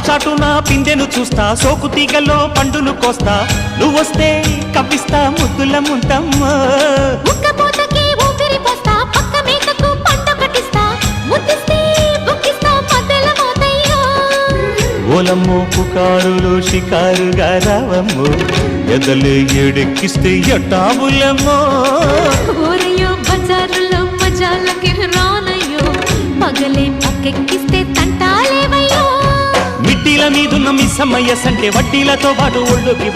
చాటున పిందెను చూస్తా, సోకు తీగల్లో పండును కోస్తా, నువ్వొస్తే కప్పిస్తా ముద్దుల ముంతమ్మో. ఉక్కపోతకి ఊపిరి పోస్తా, పక్క మేకకు పంట కట్టిస్తా, ముద్దిస్తే బుక్కిస్తా మద్దెల మోతయ్యో. ఓలమ్మో పుకారులు షికారుగా రావమ్మో, ఎదలు ఏడెక్కిస్తే ఎట్టాబులమ్మో. ఊరయ్యో బజారులో మజాలకి రానయ్యో, పగలే పక్కెక్కిస్తే తంటాలేవయ్యో. మిట్టిల మీదున్న మిస్సమ్మయ్య సంటే వడ్డీలతో పాటు ఒళ్ళోకి